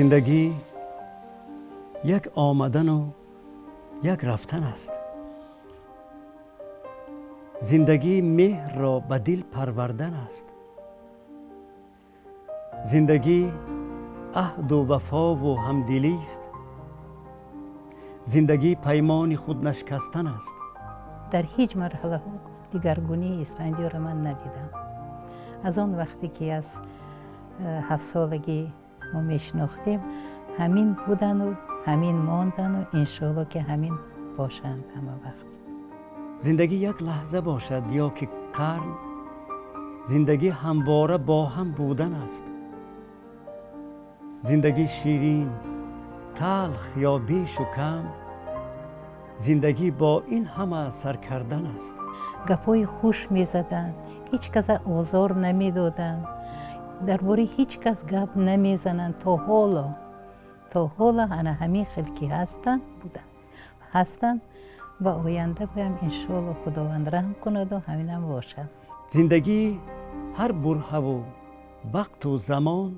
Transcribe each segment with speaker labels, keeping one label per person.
Speaker 1: زندگی یک آمدن و یک رفتن است. زندگی مهر را به دل پروردن است. زندگی عهد و وفا و همدلی است. زندگی پیمان خود نشکستن است.
Speaker 2: در هیچ مرحله دیگرگونی اسفندیار را من ندیدم. از آن وقتی که از 7 سالگی ما میشناختیم همین بودن و همین ماندن و انشاءالله که همین باشند همه وقت.
Speaker 1: زندگی یک لحظه باشد یا که قرن، زندگی همواره با هم بودن است. زندگی شیرین، تلخ یا بیش و کم، زندگی با این همه سر کردن است.
Speaker 2: گپای خوش میزدند، هیچ کس آزار نمیدادند، درباره هیچ کس گپ نمیزنند. تا حالا انا همین خلقی هستند هستند و آینده بهم انشاءالله خداوند رحم کند و همین هم باشد.
Speaker 1: زندگی هر برهه و وقت و زمان،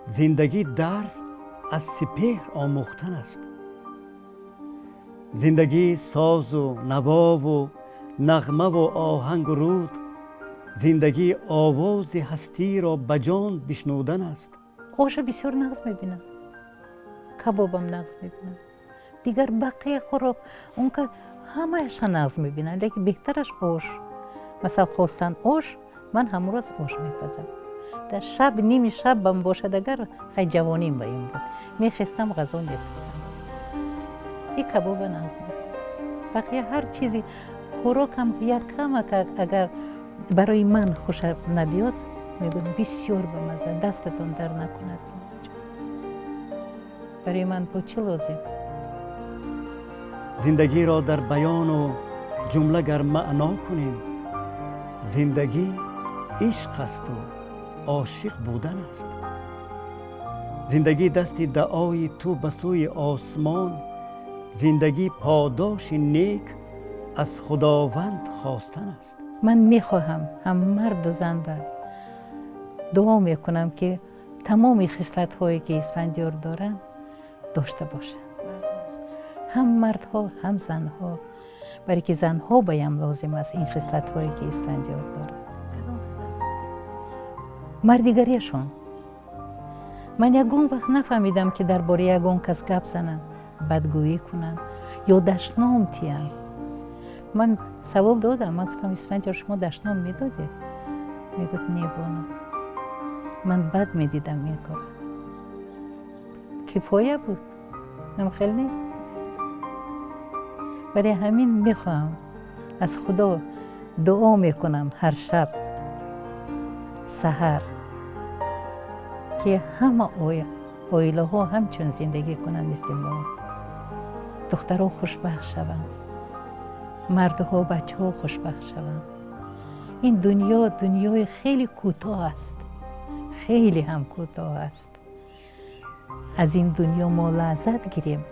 Speaker 1: زندگی درس از سپهر آموختن است. زندگی ساز و نوا و نغمه و آهنگ و رود، زندگی آواز هستی را به جان بشنودن است.
Speaker 2: آش بسیار نغز میبینم، کبابم نغز میبینم، دیگر بقیه خورا اون که همهش نغز میبینم، لیکن بهترش آش. مثلا خواستن آش، من همون روز آش میپزم. در شب نیمی شب بم باشد اگر خیلی جوانیم با این بود میخستم غذا میخورم. این کباب نغز میبینم. بقیه هر چیزی خوراکم یک کم اگر برای من خوش نبیاد میگم بسیار بمزه، دستتون در نکند. برای من با چه لازم؟
Speaker 1: زندگی را در بیان و جمله گر معنا کنیم، زندگی عشق است و عاشق بودن است. زندگی دست دعای تو به سوی آسمان، زندگی پاداش نیک از خداوند خواستن است.
Speaker 2: من میخواهم هم مرد و زن دعا میکنم که تمام خصلت هایی که اسفندیار دارن داشته باشن، هم مردها هم زنها، برای که زنها بایم لازم است این خصلت هایی که اسفندیار دارن. مردیگریشان. من یگون وقت نفهمیدم که درباره یگون کس گپ زنن، بدگویی کنن یا دشنام تیان. من سوال دادم، من گفتم اسفندیار شما دشنام میدادید؟ میگفت نه بانو، من بد میدیدم این کار. کفایه بود، من خیلی نه. برای همین میخوام از خدا دعا میکنم هر شب سحر که همه آیله ها همچون زندگی کنن مثل ما. دخترها خوشبخت شوند، مردها بچه ها خوشبخت شوند. این دنیای خیلی کوتاه است، خیلی هم کوتاه است. از این دنیا ما لذت گیریم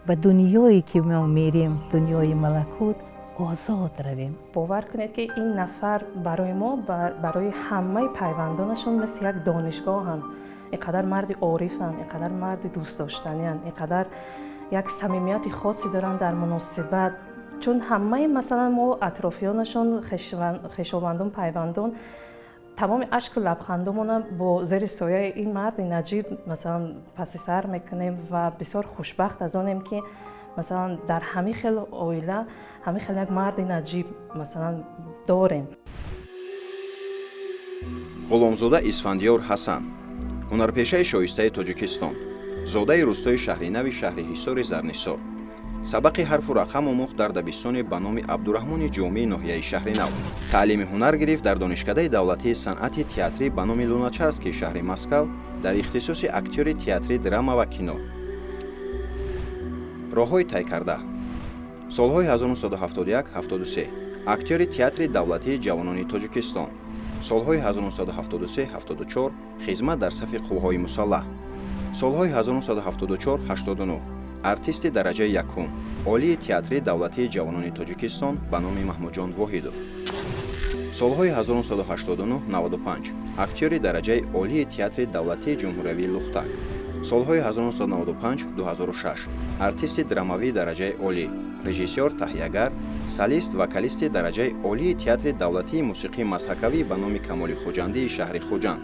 Speaker 2: و دنیایی که ما میریم، دنیای ملکوت، آزاد رویم.
Speaker 3: باور کنید که این نفر برای ما، برای همه پیوندانشون مثل یک دانشگاه هم. اینقدر مرد عارفن، اینقدر مرد دوست داشتنی هن، اینقدر یک صمیمیت خاصی دارن در مناسبت. چون همه مثلا ما اطرافیانشون، خویشاوندان، پیوندان، تمام اشک و لبخندمون با زیر سایه این مرد نجیب مثلا پس سر میکنیم و بسیار خوشبخت از آنیم که مثلا در همه خیل عائله همه خیل یک مرد نجیب مثلا داریم.
Speaker 4: غلامزاده اسفندیار حسن، هنرپیشه شایسته تاجیکستان، زاده روستای شهری نو شهر حصار زرنسار. سبق حرف و رقم آموخت در دبستان به نام عبدالرحمن جامع ناحیه شهر نو. تعلیم هنر گرفت در دانشکده دولتی صنعت تئاتری به نام لوناچارسکی شهر مسکو در اختصاص اکتور تئاتری، دراما و کینو. راههای طی کرده: سالهای 1971-73 اکتور تئاتر دولتی جوانان تاجیکستان، سالهای 1973-74 خدمت در صف قوای مسلح، سالهای 1974-89 ارتیست درجه یکم، عالی تئاتر دولتی جوانان تاجیکستان به نام محمود جان واحدов. солҳои 1989-95 актёри дараҷаи олии театри давлатии ҷумҳуриявии Лухтак. солҳои 1995-2006 артисти драмавии дараҷаи олӣ, режиссёр таҳиягар, солист вокалисти дараҷаи олии театри давлатии мусиқии мазҳакавӣ ба номи Камоли Хуҷандии шаҳри Хуҷанд.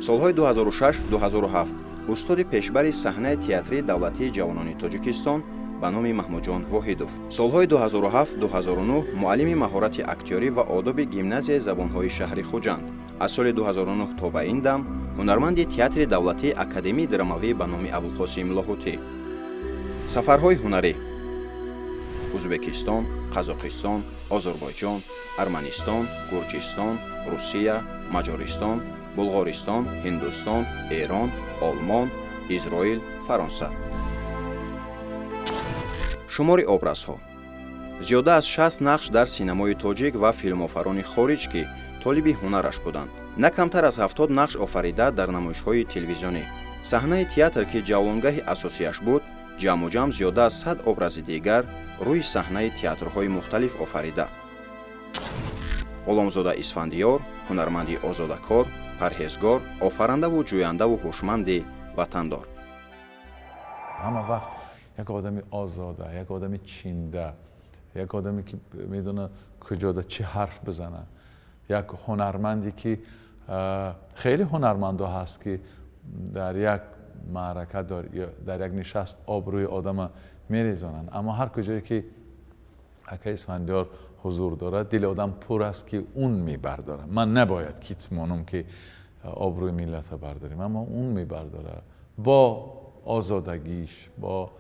Speaker 4: солҳои 2006-2007 устоди пешбари саҳнаи театрии давлатии ҷавонони Тоҷикистон ба номи Маҳмудҷон Воҳидов. солҳои 2007-2009 муаллими маҳорати актёрӣ ва одоби гимназияи забонҳои шаҳри Хуҷанд. аз соли 2009 то ба ин дам ҳунарманди театри давлатии академии драмавӣ ба номи Абулқосим Лоҳутӣ. сафарҳои ҳунарӣ: Ӯзбекистон, Қазоқистон, Озарбойҷон, Арманистон, Гурҷистон, Русия, Маҷористон, Булғористон, Ҳиндустон, Эрон, Олмон, Изроил, Фаронса. шумори образҳо: зиёда аз 60 нақш дар синамои тоҷик ва филмофарони хориҷ ки толиби ҳунараш буданд. На камтар аз 70 нақш офарида дар намоишҳои телевизионӣ. саҳнаи театр ки ҷавлонгаҳи асосияш буд, ҷамъуҷам зиёда аз 100 образи дигар рӯи саҳнаи театрҳои мухталиф офарида. ғуломзода исфандиёр, ҳунарманди озодакор, парҳезгор, офарандаву ҷӯяндаву ҳушманди ватандор.
Speaker 5: ҳама вақт як одами озода, як одами чинда, як одаме ки медона куҷода чӣ ҳарф бизана, як ҳунарманде ки хеле ҳунармандо ҳаст ки дар як маърака дар як нишаст обрӯи одама мерезонанд, аммо ҳар куҷое ки ака исфандиёр ҳузур дорад, дили одам пур аст ки он мебардорад. ман набояд ки монам ки обрӯи миллата бардорем, аммо он мебардорад бо озодагиш, бо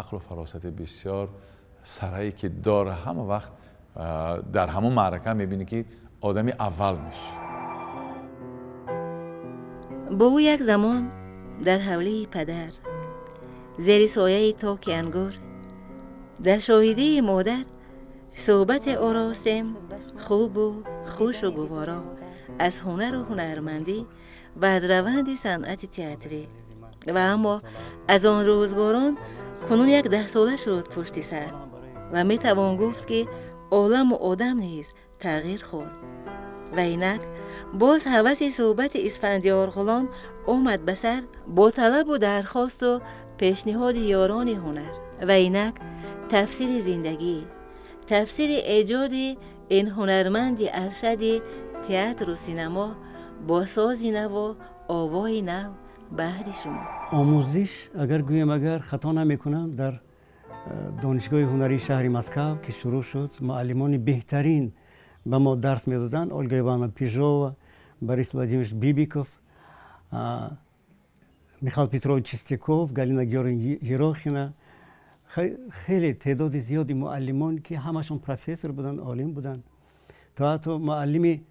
Speaker 5: ақлу фаросати бисёр, сарае ки дора. ҳама вақт дар ҳамон маърака мебинӣ ки одами аввал мешавад.
Speaker 6: با او یک زمان در حوله پدر زیر سایه تاک انگور در شاهده مادر صحبت آراستم خوب و خوش و گوارا از هنر و هنرمندی و از روند صنعت تئاتری و اما از آن روزگاران کنون 10 ساله شد پشت سر و می توان گفت که عالم و آدم نیز تغییر خورد و اینک باز هوس صحبت اسفندیار غلام آمد به سر با طلب و درخواست و پیشنهاد یاران هنر و اینک تفسیر زندگی، تفسیر ایجاد این هنرمند ارشد تئاتر و سینما با ساز نو و آوای نو بهر شما.
Speaker 1: آموزش اگر گویم اگر خطا نمیکنم در دانشگاه هنری شهر مسکو که شروع شد، معلمان بهترین به ما درس میدادن، اولگا ایوانا پیژووا، бориس владимирович بیبیکوف، میخائیل پیتروویچ چیستیکوف، گالینا گیورخینا، خیلی تعداد زیادی معلمان که همشون پروفسور بودن، عالم بودن. تا حتی معلم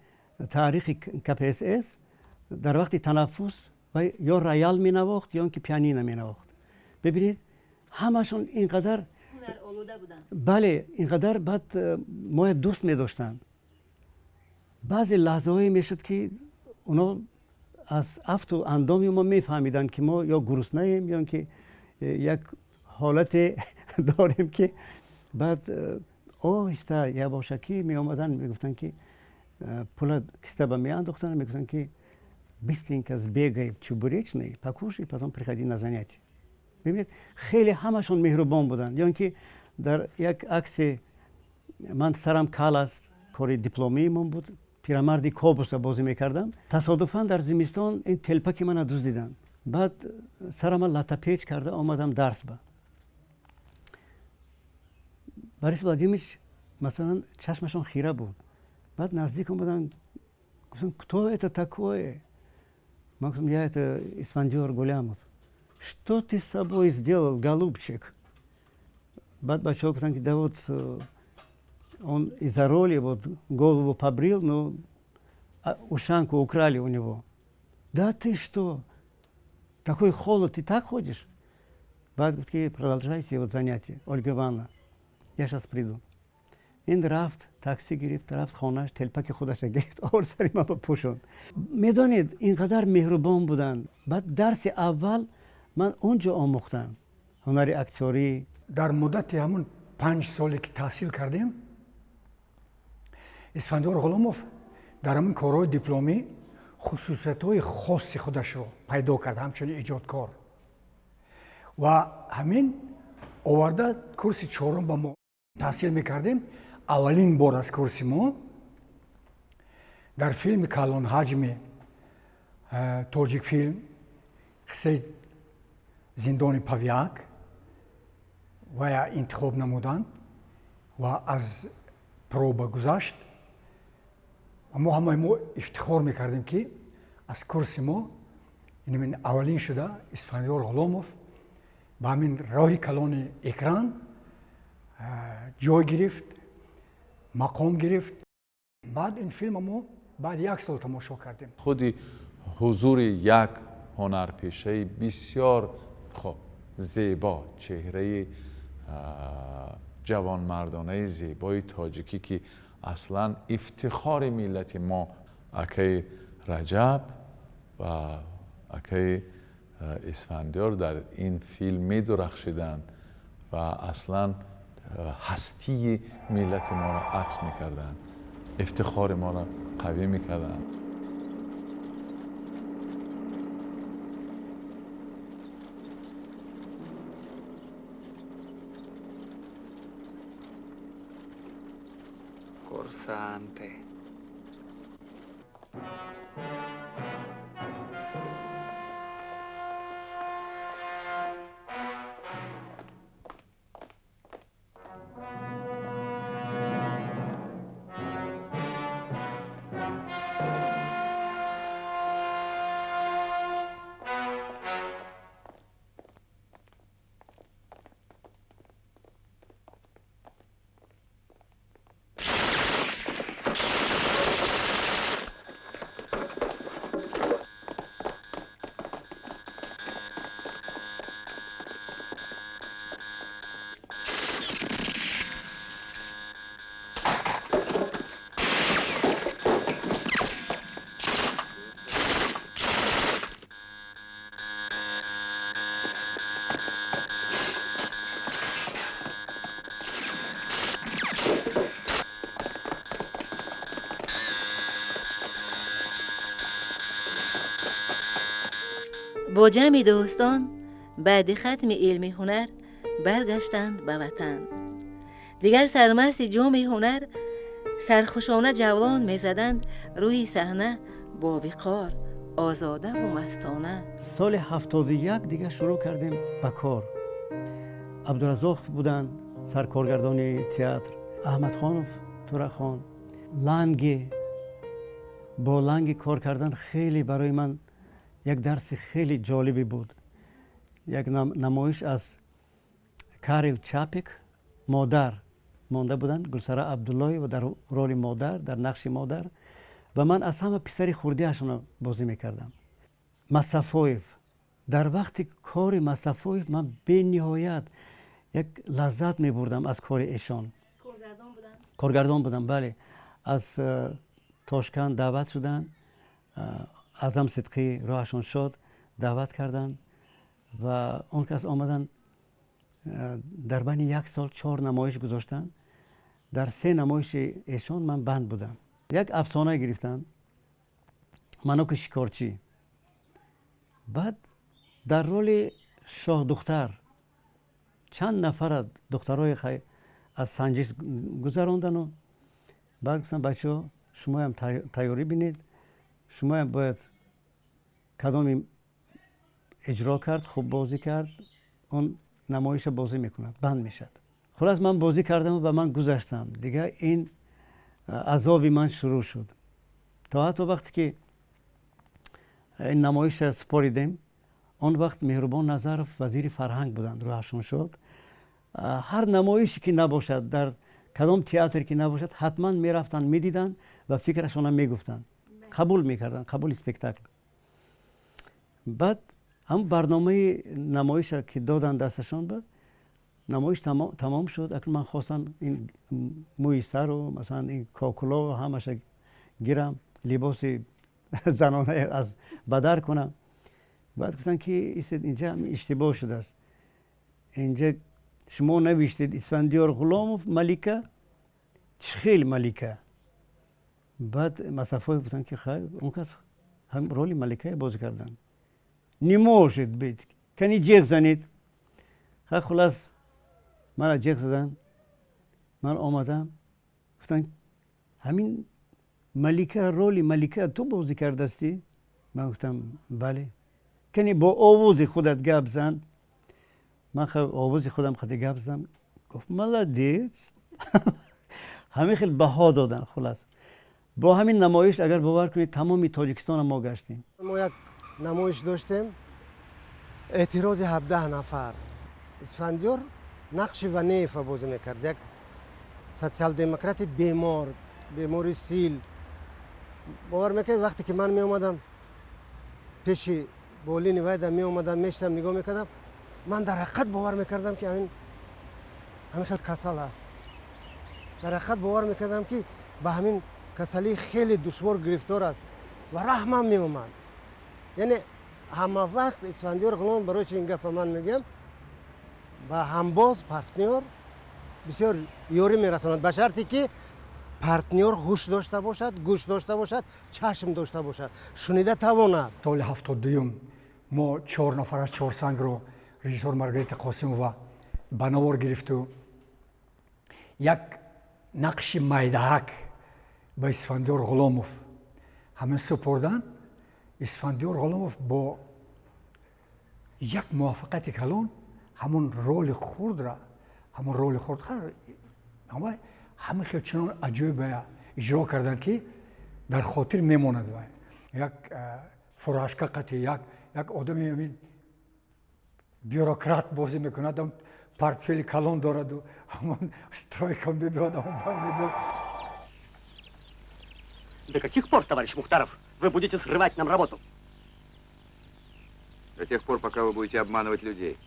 Speaker 1: تاریخ KPSS در وقت تنفس و یا رایال می نواخت یا اینکه پیانینو می نواخت. ببینید همشون اینقدر
Speaker 6: هنر آلوده بودن.
Speaker 1: بله اینقدر بعد ما دوست می داشتن. بعضی لحظه هایی می شد که اونا از افت و اندام ما می فهمیدن که ما یا گرسنه ایم یا اینکه یک حالت داریم که بعد آهسته یواشکی می آمدن می گفتن که پول کسته به می انداختن می گفتن که быстренько сбегай в чебуречный, покушай, потом приходи на занятия. ببینید خیلی همشون مهربان بودن. یا اینکه در یک عکس من سرم کال است، کار دیپلمی من بود، پیرمردی کابوس بازی میکردم. تصادفاً در زمستان این تلپک من دزدیدن. بعد سرم لطه پیچ کرده آمدم درس با. бориس владимирович مثلا چشمشون خیره بود. بعد نزدیک اومدن گفتن кто это такое؟ من گفتم я это Исфандиёр Гулямов. Что ты с собой сделал, голубчик? بعد бачаҳо гуфтанд ки да вот он из-за роли вот голову побрил, но ушанку украли у него. Да ты что? Такой холод, ты так ходишь? بعد гуфт ки продолжайте вот занятия, Ольга Ивановна, я сейчас приду. این رفت تاکسی گرفت، رفت خانهش، تلپک خودش گرفت، آورد سر من پوشوند. میدانید اینقدر مهربان بودن. بعد درس اول من اونجا آموختم هنر اکتوری.
Speaker 7: در مدت همون 5 سالی که تحصیل کردیم، اسفندیار غلاموف дар ҳамин корҳои дипломӣ хусусиятҳои хоси худашро пайдо кард, ҳамчунин иҷодкор. ва ҳамин оварда курси 4 ба мо таҳсил мекардем. аввалин бор аз курси мо дар филми калонҳаҷми тоҷикфилм қиссаи зиндони павяк вая интихоб намуданд ва аз проба гузашт. мо ҳамаи мо ифтихор мекардем ки аз курси мо инамин аввалин шуда Исфандиёр Ғуломов ба ҳамин роҳи калони экран ҷой гирифт, мақом гирифт. баъд ин филма мо баъди 1 сол тамошо кардем.
Speaker 5: худи ҳузури як ҳунарпешаи бисёр зебо, чеҳраи ҷавонмардонаи зебои тоҷикӣ ки аслан ифтихори миллати мо, акаи Раҷаб ва акаи Исфандиёр дар ин филм медурахшиданд ва аслан ҳастии миллати моро акс мекарданд, ифтихори моро қавӣ мекарданд.
Speaker 8: Corsante.
Speaker 6: با جمع دوستان بعد ختم علم هنر برگشتند به وطن. دیگر سرمست جام هنر سرخوشانه جولان می‌زدند روی صحنه با وقار، آزاده و مستانه.
Speaker 1: سال 71 دیگه شروع کردیم به کار. عبدالرزاق بودن سرکارگردان تئاتر، احمد خانوف، تورخان. لنگ با لنگ کار کردن خیلی برای من یک درس خیلی جالبی بود. یک نمایش از کاریل چاپیک، مادر مانده بودن، گلسره عبداللهی و در رول مادر، در نقش مادر، و من از همه پسری خوردی‌هاشون بازی میکردم. مصطفایف، در وقت کار مصطفایف من به نهایت یک لذت میبردم از کار ایشان. کارگردان بودم، بله. از تاشکند دعوت شدن، اعظم صدقی راهشون شد، دعوت کردن و اون کس آمدن در بین 1 سال 4 نمایش گذاشتن. در 3 نمایش ایشان من بند بودم. یک افسانه گرفتن، منوک شکارچی. بعد در رول شاه دختر چند نفر دخترای از سنجش گذراندن و بعد گفتن بچه‌ها شما هم تیاری بینید، شما هم باید کدام اجرا کرد، خوب بازی کرد، اون نمایش بازی میکند، بند میشد. خلاص من بازی کردم و من گذشتم. دیگه این عذابی من شروع شد. تا حتی وقتی که این نمایش سپاریدیم، اون وقت مهربان نظرов وزیر فرهنگ بودند، روحشون شد. هر نمایشی که نباشد، در کدام تئاتری که نباشد، حتما میرفتن میدیدن و فکرشون میگفتن، قبول میکردن، قبول اسپکتاکل. بعد هم برنامه نمایش که دادن دستشون، به نمایش تمام شد. اکنون من خواستم این موی سر و مثلا این کاکولا و همش گیرم، لباس زنانه از بدر کنم. بعد گفتن که اینجا اشتباه شده است، اینجا شما نوشتید اسفندیار غلاموف ملکه، خیلی ملکه. بعد مصفای بودن که خیلی اون کس هم رولی ملکه بازی کردن نموشید بید کنی جیغ زنید. خلاص من جیغ زدن، من آمدم گفتن همین ملکه رولی ملکه تو بازی کردستی؟ من گفتم بله. کنی با آواز خودت گپ زن. من آواز خودم خیلی گپ زدم. گفت ملادیت. همه خیلی بها دادن. خلاص با همین نمایش اگر باور کنید تمامی تاجیکستان ما گشتیم.
Speaker 8: ما یک نمایش داشتیم اعتراض 17 نفر. اسفندیار نقش ونیف بازی میکرد. یک سوسیال دموکرات بیمار سیل. باور میکرد وقتی که من می اومدم پیش بولین وایدا می اومدم میشتم نگاه میکردم، من در حقیقت باور میکردم که همین خیلی کسل است. در حقیقت باور میکردم که به همین کسلی خیلی دشوار گرفتار است و رحمم می اومد. یعنی همه وقت اسفندیار غلام برای چه این گپ من میگم با همباز پارتنر بسیار یاری میرساند، به شرطی که پارتنر هوش داشته باشد، گوش داشته باشد، چشم داشته باشد، شنیده تواند.
Speaker 7: سال 72 ما 4 نفر از 4 سنگ رو رژیسور مارگریت قاسمووا به نوار گرفت و یک نقش میدهک به اسفندیار غلاموف همین سپردن. اسفندیار غلاموف با یک موافقت کلان همون رول خورد همه خیلی چنان عجیب اجرا کردن که در خاطر میماند. یک فراشکاقتی یک آدمی همین بیوروکرات بازی میکند، پورتفلی کلان دارد و همون стройком бегет,
Speaker 9: До каких пор, товарищ Мухтаров, вы будете срывать нам работу?
Speaker 10: До тех пор, пока вы будете обманывать людей.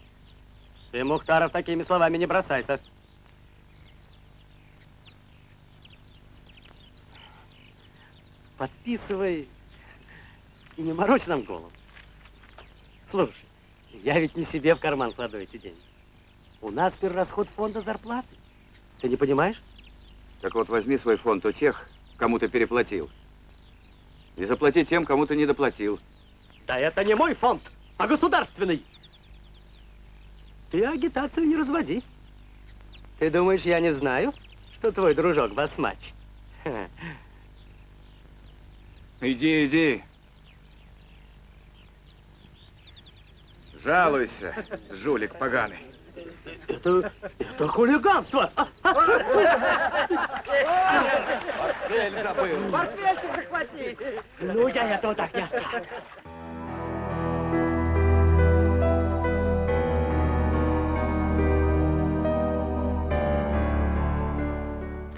Speaker 9: Ты, Мухтаров, такими словами не бросайся. Подписывай и не морочь нам голову. Слушай, я ведь не себе в карман кладу эти деньги. У нас перерасход фонда зарплаты. Ты не понимаешь?
Speaker 10: Так вот, возьми свой фонд у тех, кому ты переплатил. И заплати тем, кому ты не доплатил.
Speaker 9: Да это не мой фонд, а государственный. Ты агитацию не разводи. Ты думаешь, я не знаю, что твой дружок басмач?
Speaker 10: Иди, иди. Жалуйся, жулик поганый.
Speaker 9: Это хулиганство!
Speaker 10: Портфель забыл.
Speaker 9: Портфельчик захвати! Ну, я этого так не оставлю.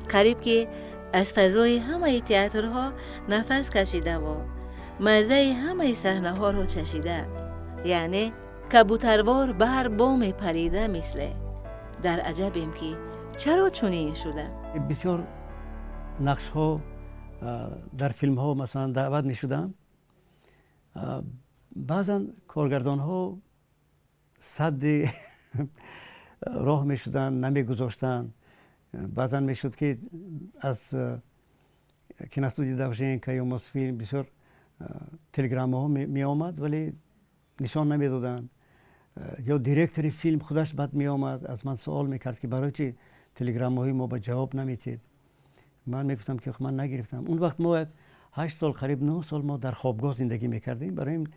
Speaker 6: قریب که از فضای همه تئاترها نفس کشیده و مزه همه صحنه ها رو چشیده، یعنی کبوتروار بر بام پریده مثل در عجبیم که چرا چنین شده.
Speaker 1: بسیار نقش ها در فیلم ها مثلا دعوت می شدم، بعضا کارگردان ها صد راه می شدن نمی گذاشتن. بعضا می شد که از کیناستودیو داوژنکا یا موسفیلم بسیار تلگرام ها می آمد ولی نشان نمی دادن، یا دیرکتر فیلم خودش بعد می آمد از من سوال می کرد که برای چی تلگرام های ما به جواب نمیتید. من می گفتم که من نگرفتم. اون وقت ما 8 سال قریب 9 سال ما در خوابگاه زندگی می کردیم، برای این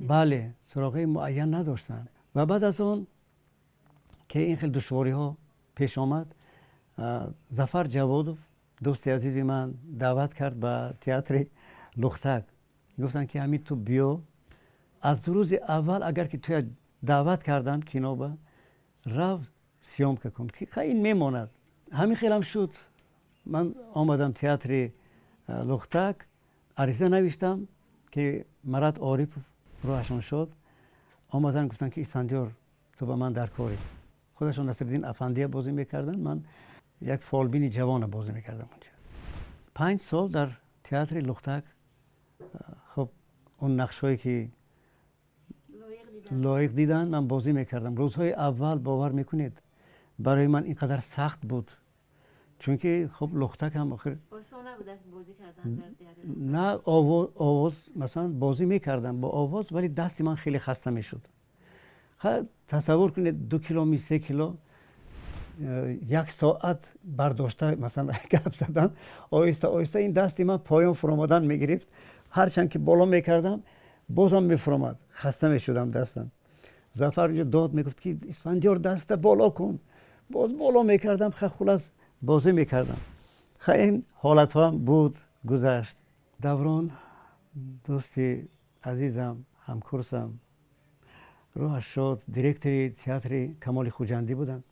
Speaker 1: بله سراغه معین نداشتن. و بعد از اون که این خیلی دشواری ها پیش آمد، ظفر جوادوف دوست عزیز من دعوت کرد به تئاتر لختک. گفتن که همین تو بیا، از روز اول اگر که توی دعوت کردن کینو با رو سیام کن که خیلی میماند. همین خیلی هم شد. من آمدم تئاتر لختک، عریضه نوشتم که مراد عارف روشان شد. آمدن گفتن که اسفندیار تو با من در کاری. خودشون نصرالدین افندیه بازی میکردن، من یک فالبین جوان بازی میکردم اونجا. 5 سال در تئاتر لختک. خب اون نقشایی که لایق دیدن من بازی میکردم. روزهای اول باور میکنید برای من اینقدر سخت بود چون که خب لختک هم آخر
Speaker 6: آسان نبود دست بازی کردن در تئاتر؟
Speaker 1: نه آواز مثلا بازی میکردم با آواز، ولی دست من خیلی خسته میشد. تصور کنید 2 کیلو 3 کیلو 1 ساعت برداشته مثلا گپ زدن، آهسته آهسته این دست من پایان فرامادن میگرفت. هرچند که بالا میکردم بازم میفرامد، خسته میشدم دستم. ظفر اونجا داد میگفت که اسفندیار دست بالا کن، باز بالا میکردم. خلاص بازی میکردم. این حالت ها هم بود، گذشت. دوران دوستی عزیزم، همکورسم، روحش شد، دیرکتری تئاتر کمال خوجندی بودن.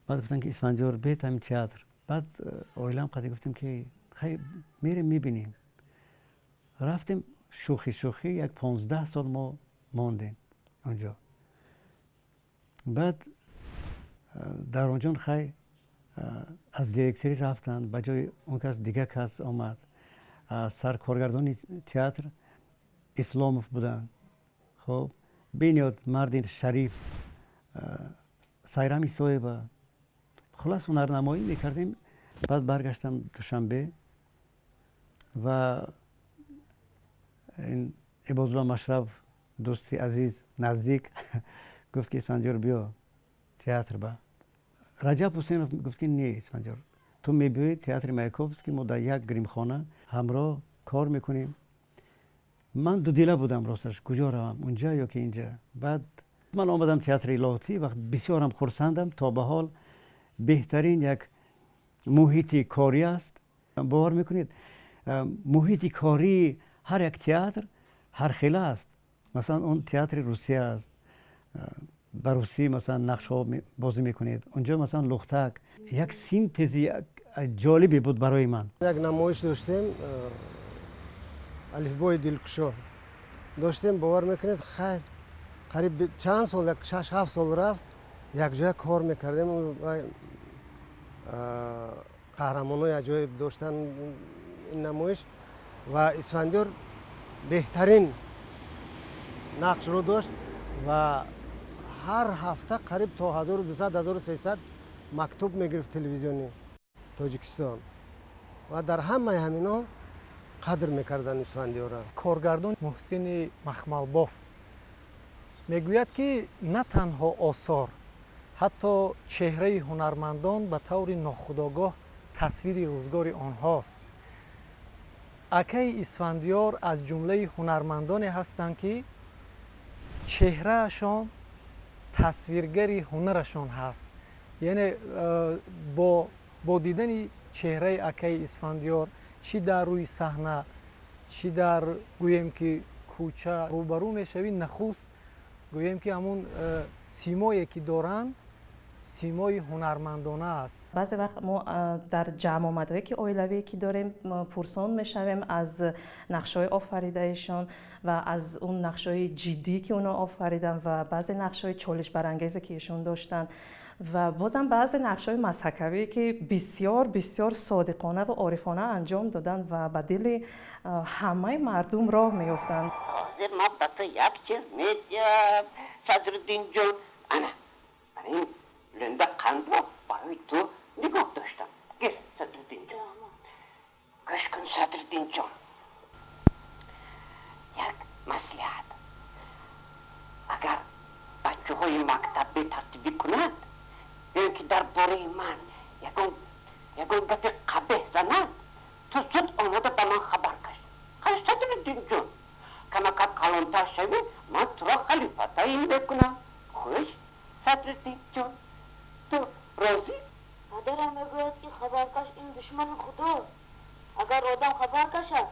Speaker 1: بعد گفتن که اسفندیار بیت همین تئاتر. بعد اویلم قدی گفتیم که خیلی میریم میبینیم. رفتیم شوخی یک 15 سال ما ماندیم اونجا. بعد در اونجا خیلی از دیرکتری رفتن، به جای اون کس دیگه کس آمد. سرکارگردان تئاتر اسلاموف بودن. خب بینیاد مرد شریف، سایرام صاحب. خلاص هنرنمایی میکردیم. بعد برگشتم دوشنبه و این عبادالله مشرف دوستی عزیز نزدیک گفت که اسفندیار بیا تئاتر با. رجب حسین گفت که نه اسفندیار تو میبینی تئاتر مایکوفسکی ما در یک گریمخانه همراه کار میکنیم. من دو دیله بودم راستش، کجا روم، اونجا یا که اینجا. بعد من آمدم تئاتر الهاتی و بسیارم خرسندم. تا به حال بهترین یک محیط کاری است. باور میکنید محیط کاری هر یک تئاتر هر خیلی است. مثلا اون تئاتر روسیه است، بر روسی مثلا نقش ها بازی میکنید. اونجا مثلا لختک یک سینتزی جالبی بود برای من.
Speaker 8: یک نمایش داشتیم، الفبای دلکشا داشتیم. باور میکنید خیلی قریب چند سال، 6-7 سال رفت یک جای کار میکردیم. قهرمانای عجایب داشتن این نمایش و اسفندیار بهترین نقش رو داشت و هر هفته قریب تا 1200-1300 مکتوب میگرفت تلویزیونی تاجیکستان و در همه همینا قدر میکردن اسفندیار را.
Speaker 11: کارگردان محسن مخملباف میگوید که نه تنها آثار، حتی چهره هنرمندان به طور ناخودآگاه تصویر روزگار آنهاست. اکای اسفندیار از جمله هنرمندانی هستند که چهرهشان تصویرگری هنرشان هست. یعنی با دیدن چهره اکای اسفندیار، چی در روی صحنه، چی در گویم که کوچه روبرو میشوی، نخست گویم که همون سیمایی که دارن سیمای هنرمندانه است.
Speaker 3: بعضی وقت ما در جمع آمدهایی که اویلوی که داریم پرسان میشویم از نقشای آفریدهشان و از اون نقشای جدی که اونا آفریدن و بعضی نقشای چالش برانگیزی که ایشون داشتن و بازم بعضی نقشای مسحکوی که بسیار بسیار صادقانه و عارفانه انجام دادن و به دل همه مردم راه میافتند.
Speaker 12: حاضر ما به تو یک چیز میگم صدرالدین جان، انا این لنده قند رو برای تو نگاه داشتم. گیر صدرالدین جان، گوش کن صدرالدین جان، یک مصلحت، اگر بچه های مکتب به ترتیبی کنند ببین که در باره من یکون گفت قبه زنند، تو زود آمده به من خبر کش. خیلی صدرالدین جان، کمکت کلانتر شوی من تو را خلیفه تعیین بکنم. خوش صدرالدین جان، تو راضی؟
Speaker 13: مادرم میگوید که خبرکش این دشمن خداست. اگر آدم خبر کشد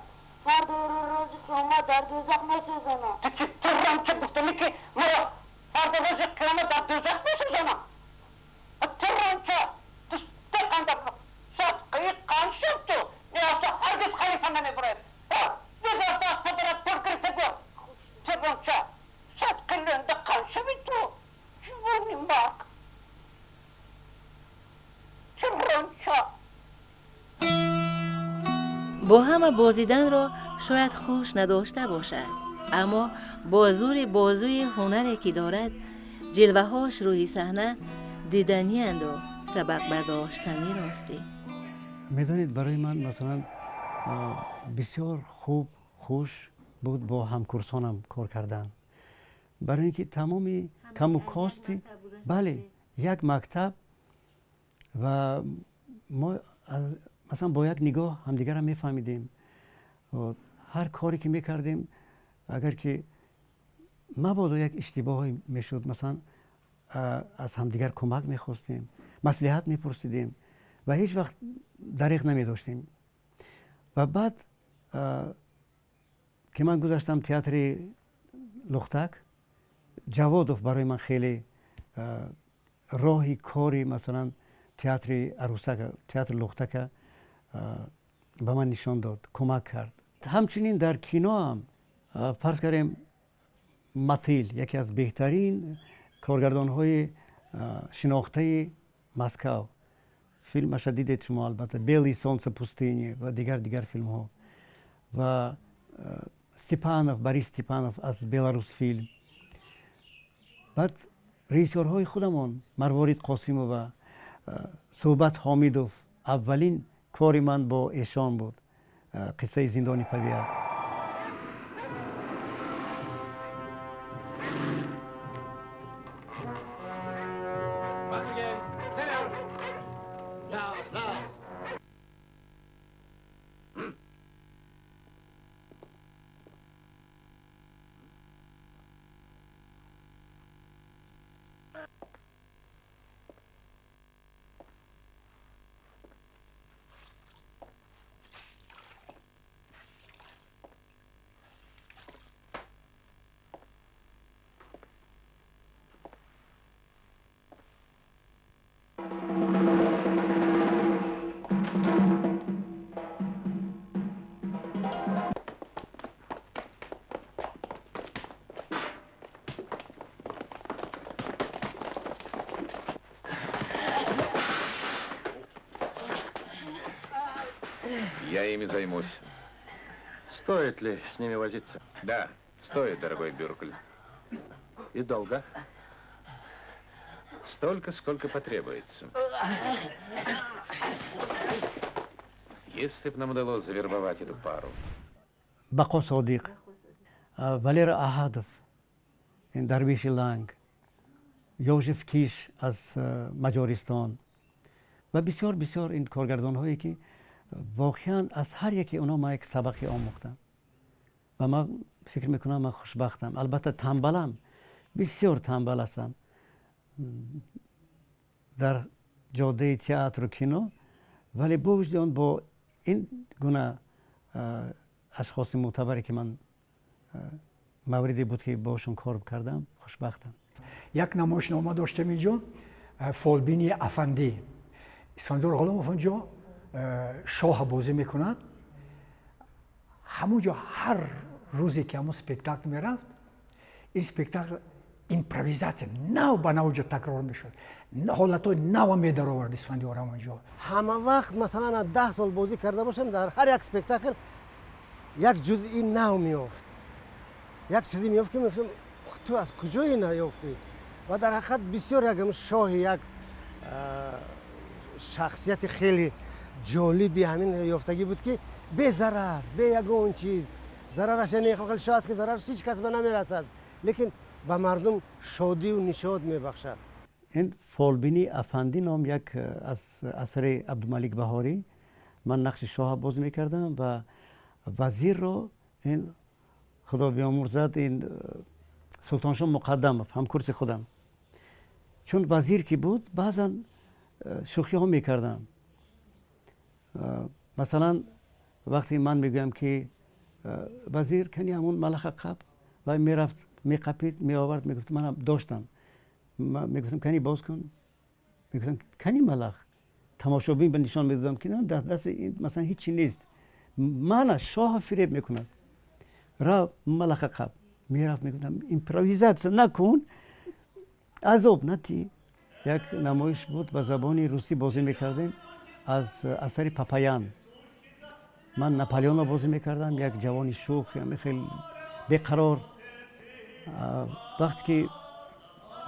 Speaker 13: فرد روز قیامت در دوزخ میسوزاند.
Speaker 12: تو رمچه گفتمی که مرا فرد روز قیامت در دوزخ میسوزاند؟ تو رمچه تو قندم صدقه قند شد تو نیاسته هرگز خلیفه نمیبراید. دوزخ از پدرت پر کرده گو تو رمچه صدقه لنده قند شوی تو جوانی مرگ.
Speaker 6: با همه بازیدن را شاید خوش نداشته باشد، اما با زور بازوی هنری که دارد جلوه هاش روی صحنه دیدنی اند و سبق برداشتنی راستی.
Speaker 1: میدونید برای من مثلا بسیار خوب خوش بود با همکورسانم کار کردن، برای اینکه تمامی کم و کاستی بله یک مکتب و ما مثلا با یک نگاه همدیگر را میفهمیدیم. هر کاری که میکردیم اگر که مبادا یک اشتباهی میشد مثلا از همدیگر کمک میخواستیم، مصلحت میپرسیدیم و هیچ وقت دریغ نمیداشتیم. و بعد که من گذاشتم تئاتر لختک، جوادوف برای من خیلی راهی کاری مثلا تئاتر عروسک، تئاتر لختک به من نشان داد، کمک کرد. همچنین در کینو هم فرض کردیم ماتیل یکی از بهترین کارگردان های شناخته مسکو، فیلمش دیدید شما البته، بیلی سونس پوستینی و دیگر فیلم ها، و استپانوف، بوریس استپانوف از بلاروس فیلم. بعد ریژیسورهای خودمان مروارید قاسیمو و صحبت حامیدوف، اولین کاری من با ایشان بود، قصه زندانی طبیعت.
Speaker 14: Я ими займусь. Стоит ли с ними возиться? Да, стоит, дорогой Бюркль. И долго? Столько, сколько потребуется. Если бы нам удалось завербовать эту пару.
Speaker 1: بقا صادق، والیر احدف، این درویش لنگ، یوژف کیش از مجارستان و بسیار این کارگردان هایی که واقعا از هر یکی اونا ما یک سبقی آموختم و من فکر میکنم من خوشبختم. البته تنبلم، بسیار تنبل هستم در جاده تئاتر و کینو، ولی با وجود آن با این گونه اشخاص معتبری که من موردی بود که باشون کار کردم خوشبختم.
Speaker 7: یک نمایشنامه داشتم اینجا، فالبینی افندی. اسفندیار غلاموف اونجا شاه بازی میکنند. همونجا هر روزی که همون سپکتاکل میرفت، این سپکتاکل ایمپرویزاسیون نو به نو تکرار میشد، حالتهای نو میدار آورد اسفندیار همونجا.
Speaker 8: همه وقت مثلا 10 سال بازی کرده باشم، در هر یک سپکتاکل یک جزئی نو میافت، یک چیزی میافت که میگفتم تو از کجای نیافتی؟ و در حقیقت بسیار یک شاه، یک شخصیت خیلی جالبی همین یافتگی بود که بی ضرر، بی یگون چیز، ضررش نیخواه شاه است که ضررش هیچ کس به نمیرسد، لیکن به مردم شادی و نشاط میبخشد.
Speaker 1: این فالبینی افندی نام یک از اثر عبدالملک بهاری، من نقش شاه بازی میکردم و وزیر رو این خدا بیامرزد این سلطان شاه مقدم همکرس خودم، چون وزیر که بود بعضا شوخی ها میکردم. مثلا وقتی من میگویم که وزیر کنی همون ملخ قب و میرفت میقپید میآورد، میگفت من داشتم، میگفتم کنی باز کن، میگفتم کنی ملخ، تماشابین به نشان میدادم که نه دست این مثلا هیچی نیست، من شاه فریب میکنم. را ملخ قب میرفت میگفتم ایمپرویزاسیون نکن، عذاب نتی. یک نمایش بود به زبان روسی بازی میکردیم از اثر پاپایان. من ناپلیون رو بازی میکردم، یک جوانی شوخ خیلی بیقرار. وقتی که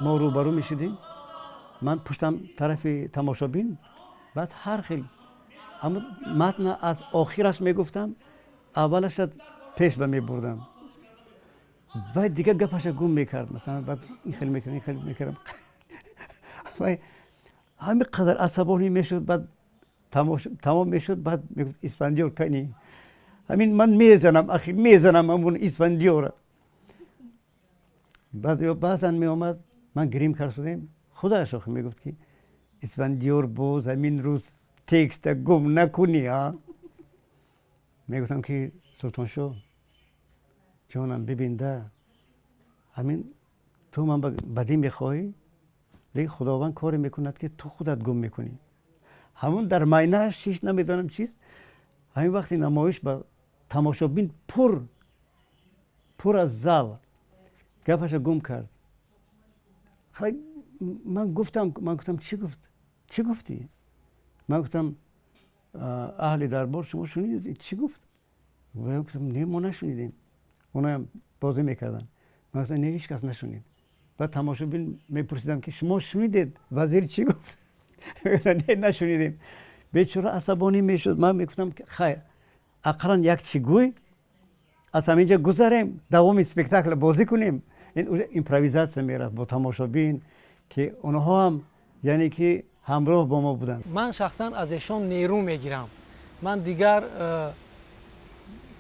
Speaker 1: ما روبرو میشدیم من پشتم طرف تماشابین، بعد هر خیلی اما متن از آخرش میگفتم، اولش پیش میبردم، بعد دیگه گپش گم میکرد، مثلا بعد این خیلی میکردم این خیلی میکردم همین قدر عصبانی میشد. بعد تمام میشد، بعد میگفت اسفندیار کنی، همین من میزنم اخیر میزنم همون اسفندیار. بعد بعضا میآمد من گریم کردم، خودش میگفت که اسفندیار باز همین روز تکست گم نکنی ها. میگفتم که سلطان شاه جانم ببین ده، همین تو من بدی میخوای، لیکن خداوند کاری میکند که تو خودت گم میکنی. همون در معنیش چیز نمیدانم چیز، همین وقتی نمایش با تماشابین پر از زال گپش گم کرد. من گفتم چی گفتی؟ من گفتم اهل دربار شما شنیدید چی گفت؟ و گفتم نه ما نشنیدیم. اونا هم بازی میکردن. من گفتم نه هیچ کس نشنید. بعد تماشابین میپرسیدم که شما شنیدید وزیر چی گفت؟ نه نشنیدیم. بیچاره عصبانی میشد. من میگفتم خیر اقران یک چی گوی، از همینجا گذاریم دوام اسپکتاکل بازی کنیم. این ایمپرویزاسیون میرفت با تماشابین که اونها هم یعنی که همراه با ما بودن.
Speaker 11: من شخصا از ایشان نیرو میگیرم. من دیگر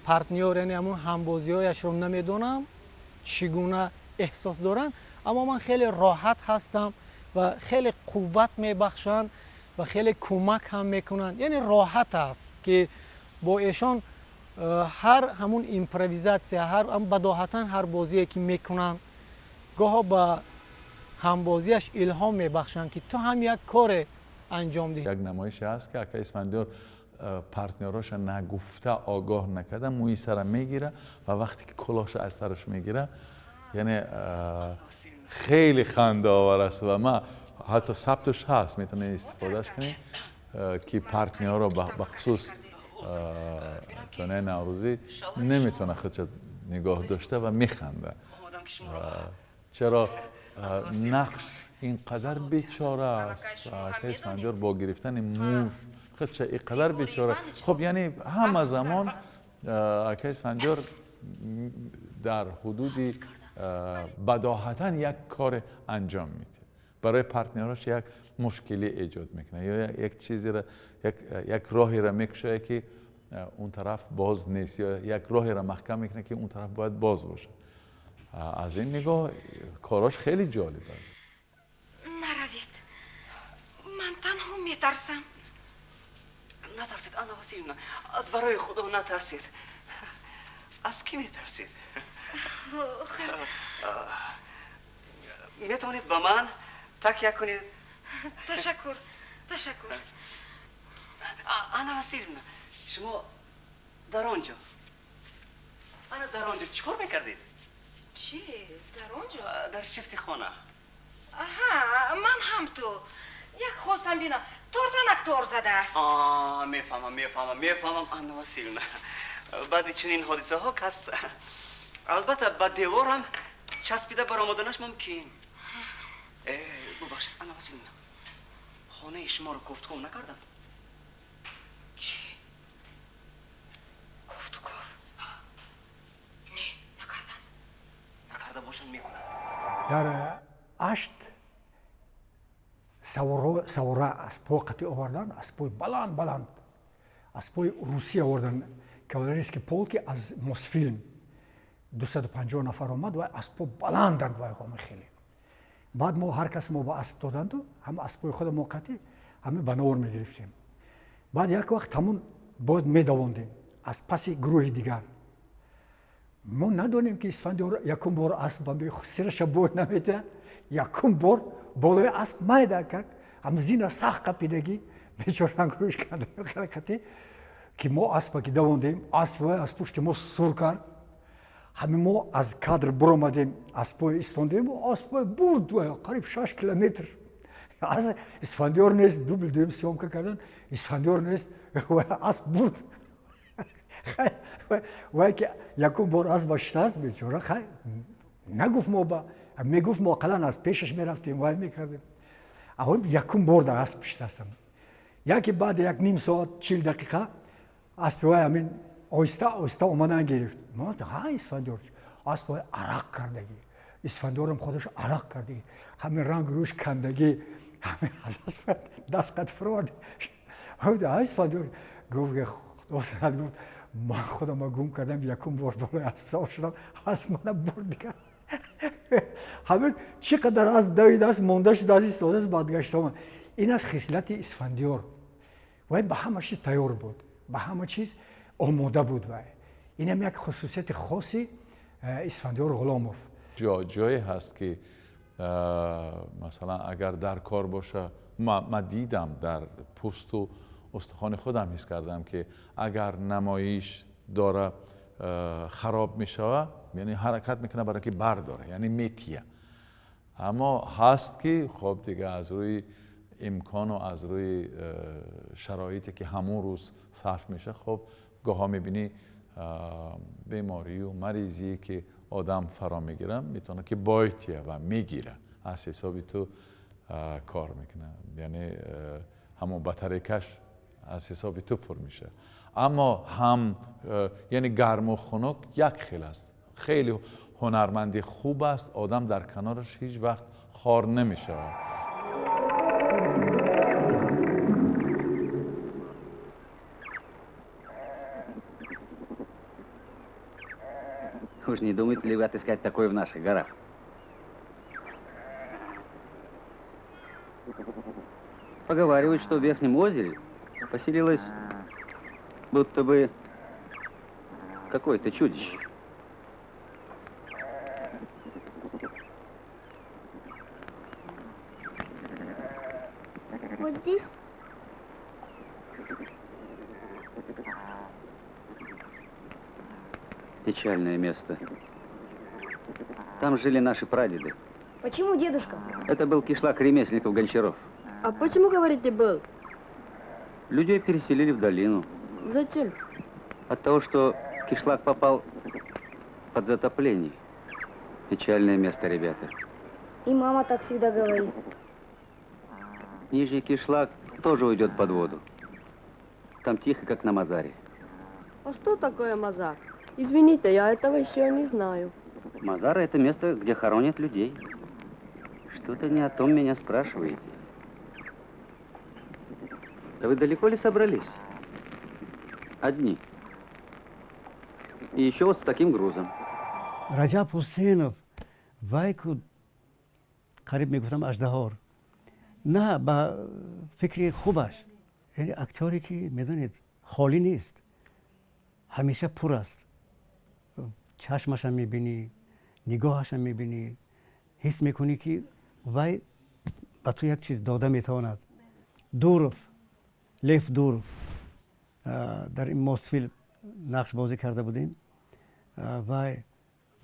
Speaker 11: پارتنر یعنی همون همبازی‌هایش رو نمیدونم چگونه احساس دارن، اما من خیلی راحت هستم و خیلی قوت میبخشن و خیلی کمک هم میکنن. یعنی راحت است که با ایشان هر همون ایمپرویزاسیون هر بداهتا هر بازی که میکنن گاه با همبازیش الهام میبخشن که تو هم یک کار انجام دهی.
Speaker 5: یک نمایشی هست که اکا اسفندیار پارتنراش نگفته آگاه نکرده موی سر میگیره و وقتی که کلاهش از سرش میگیره یعنی خیلی خنده آور است و ما حتی ثبتش هست میتونه استفادهش کنی که پارتنر رو بخصوص سانه نوروزی نمیتونه خودش نگاه داشته و میخنده. چرا نقش اینقدر بیچاره است که اسفندیار با گرفتن موش خودش اینقدر بیچاره. خب یعنی همه زمان که اسفندیار در حدودی بداهتا یک کار انجام میده، برای پارتنراش یک مشکلی ایجاد میکنه یا یک چیزی را یک راهی را میکشه که اون طرف باز نیست یا یک راهی را محکم میکنه که اون طرف باید باز باشه. از این نگاه کاراش خیلی جالب است.
Speaker 12: نروید، من تنها میترسم. نترسید آنا واسیلونا، از برای خدا نترسید. از کی میترسید؟ خیلی میتونید با من تکیه کنید؟ تشکر. آنا واسیلونا، شما در آنجا چیکار میکردید؟
Speaker 15: چی؟ در آنجا؟
Speaker 12: در شفت خانه.
Speaker 15: آها، من هم تو یک خواستم بینم تورتنک تور زده است.
Speaker 12: میفهمم آنا واسیلونا. بعد چنین حادثه ها کس البته با دیوار هم چسبیده برآمدنش ممکن. ببخشید آنا واسیلونا، خانه شما رو گفت گم نکردند؟
Speaker 15: چی؟ گفت نه
Speaker 12: نکرده باشن میکنند.
Speaker 7: در اشت سواره از پای قطعی آوردن، از پای بلند از پای روسی آوردن کاوالریسکی پولکی از موسفیلم 250 نفر آمد و از پای بلندن و اقامه خیلی. بعد ما هر کس ما با اسب دادند و هم از پای خود موقتی همه بنور میگرفتیم. بعد یک وقت همون باید میدواندیم از پس گروه دیگر. ما ندانیم که اسفندیار یکم بار اسب سرش باید نمیده، یکم بار بالای اسب میده کرد، هم زین سخت قپیدگی بیچاره انگروش کرده خلقتی که ما اسب که دواندیم، اسب از پشت ما سر کرد. همین ما از کادر برآمدیم، اسب ایستاندیم و اسب برد و قریب 6 کیلومتر. از اسفندیار نیست، دوبل دویم سیام کردن، اسفندیار نیست و اسب برد. و که یکم بار اسب شناس بیچاره خیلی نگفت ما با میگفت ما قلن از پیشش میرفتیم و میکردیم. اول یکم بار در اسب شناسم. یکی بعد یک نیم ساعت 40 دقیقه اسبای همین آهسته اومدن گرفت. ما ها اسفندیار اسبای عرق کردگی، اسفندیار هم خودش عرق کردگی، همین رنگ روش کندگی، همین دست قد فراد. اسفندیار گفت من خودم گم کردم، یکم بار بالای اسب سوار شدم، اسب من برد دیگه. همین چقدر از دوید است مونده شد از ایستاده است برگشتم. این از خصلت اسفندیار. وای به همه چیز تیار بود، به همه چیز آماده بود. وای این هم یک خصوصیت خاصی اسفندیار غلاموف.
Speaker 5: جایی هست که مثلا اگر در کار باشه، ما دیدم در پوست و استخوان خودم حس کردم که اگر نمایش داره خراب میشه، یعنی حرکت میکنه برای که برداره، یعنی میتیه. اما هست که خب دیگه از روی امکان و از روی شرایطی که همون روز صرف میشه، خب گاها میبینی بیماری و مریضی که آدم فرا میگیره میتونه که بایتیه و میگیره، از حسابی تو کار میکنه، یعنی همون بطریکش از حسابی تو پر میشه. اما هم یعنی گرم و خنک یک خیل است، خیلی هنرمندی خوب است، آدم در کنارش هیچ وقت خار نمیشه.
Speaker 9: Уж не думаете ли вы отыскать такое в наших горах? Поговаривают, что в Верхнем озере поселилось будто бы какое-то чудище.
Speaker 13: Вот здесь?
Speaker 9: Печальное место. Там жили наши прадеды.
Speaker 13: Почему, дедушка?
Speaker 9: Это был кишлак ремесленников-гончаров.
Speaker 13: А почему, говорите, был?
Speaker 9: Людей переселили в долину.
Speaker 13: Зачем?
Speaker 9: От того, что кишлак попал под затопление. Печальное место, ребята.
Speaker 13: И мама так всегда говорит.
Speaker 9: Нижний кишлак тоже уйдет под воду. Там тихо, как на Мазаре.
Speaker 16: А что такое Мазар? Извините, я этого еще не знаю.
Speaker 9: Мазара — это место, где хоронят людей. Что-то не о том меня спрашиваете. Да вы далеко ли собрались? Одни. И еще вот с таким грузом.
Speaker 1: Раджаб Хусейнов, вайку, قریب میگفتم اژدهار، نه با فکری خوبش، یعنی اکتوری که میدونید خالی نیست، همیشه پر است، چشمش هم میبینی، نگاهش هم میبینی، حس میکنی که وای به تو یک چیز داده میتواند. دوروف، لیف دوروف در این ماستفیلم نقش بازی کرده بودیم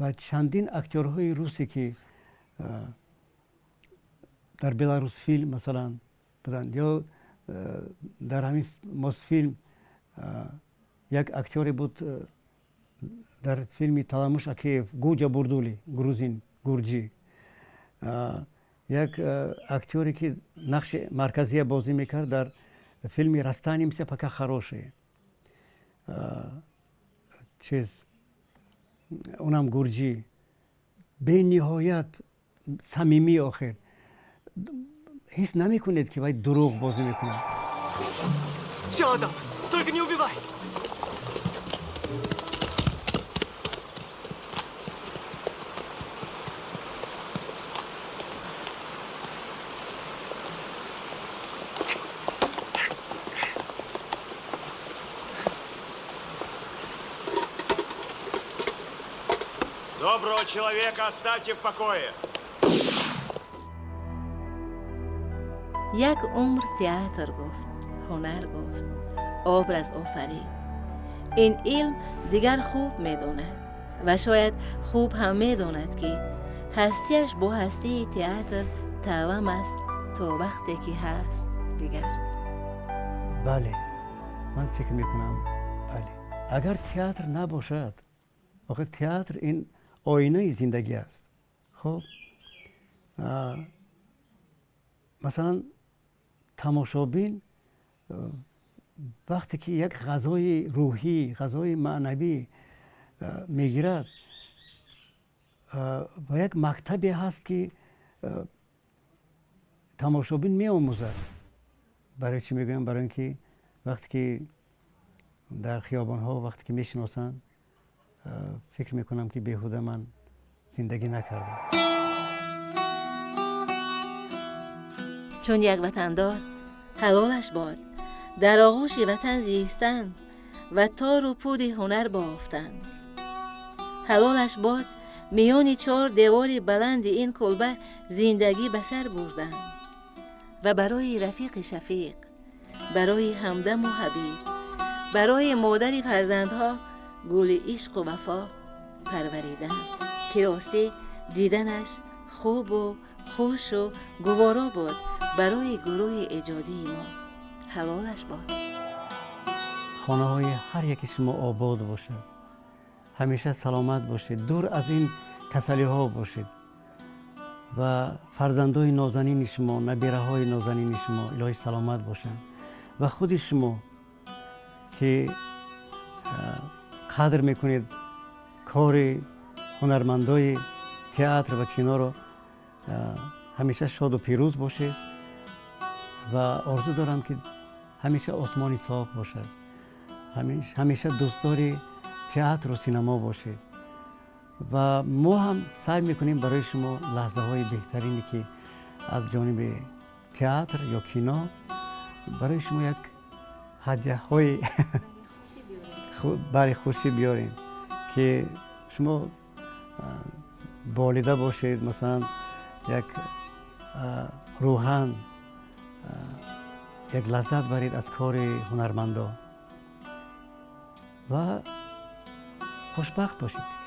Speaker 1: و چندین اکتورهای روسی که در بلاروس فیلم مثلا بودن، یا در همین ماستفیلم یک اکتوری بود در فیلم تلاموش اکیف، گوجا بردولی، گروزین گورجی، یک اکتوری که نقش مرکزی بازی میکرد در فیلم رستانی مثل پکا خروشه، چیز اونم گورجی، به نهایت صمیمی آخر، حس نمی کنید که باید دروغ بازی میکنه.
Speaker 17: Все отдам, только не убивай!
Speaker 18: Доброго человека оставьте в покое.
Speaker 6: یک عمر تئاتر گفت، هنر گفت، ابراز آفرید. این علم دیگر خوب میداند و شاید خوب هم میداند که هستیش با هستی تئاتر توام است تا وقتی که هست دیگر.
Speaker 1: بله، من فکر میکنم بله. اگر تئاتر نباشد، آخه تئاتر این آینه زندگی است. خب مثلا تماشابین وقتی که یک غذای روحی، غذای معنوی میگیرد و یک مکتبی هست که تماشابین میآموزد. برای چی میگویم؟ برای اینکه وقتی که در خیابان ها وقتی که میشناسن فکر میکنم که بیهوده من زندگی نکردم.
Speaker 6: چون یک وطندار حلالش باد در آغوش وطن زیستن و تار و پود هنر بافتن. حلالش باد میان 4 دیوار بلند این کلبه زندگی به سر بردن و برای رفیق شفیق، برای همدم و حبیب، برای مادر فرزندها گل عشق و وفا پروریدن که راستی دیدنش خوب و خوش و گوارا بود برای گروه ایجادی ما. حلالش باد.
Speaker 1: خانه های هر یکی شما آباد باشد، همیشه سلامت باشید، دور از این کسلی ها باشید و فرزندای نازنین شما، نبیره های نازنین شما الهی سلامت باشند و خود شما که قدر میکنید کار هنرمندای تئاتر و کینو رو، همیشه شاد و پیروز باشید و آرزو دارم که همیشه آسمانی صاف باشد، همیشه دوستدار تئاتر و سینما باشید و ما هم سعی میکنیم برای شما لحظه های بهترینی که از جانب تئاتر یا کینو برای شما یک هدیه های برای خوشی بیاریم که شما بالیده باشید، مثلا یک روحاً یک لذت برید از کار هنرمندا و خوشبخت باشید.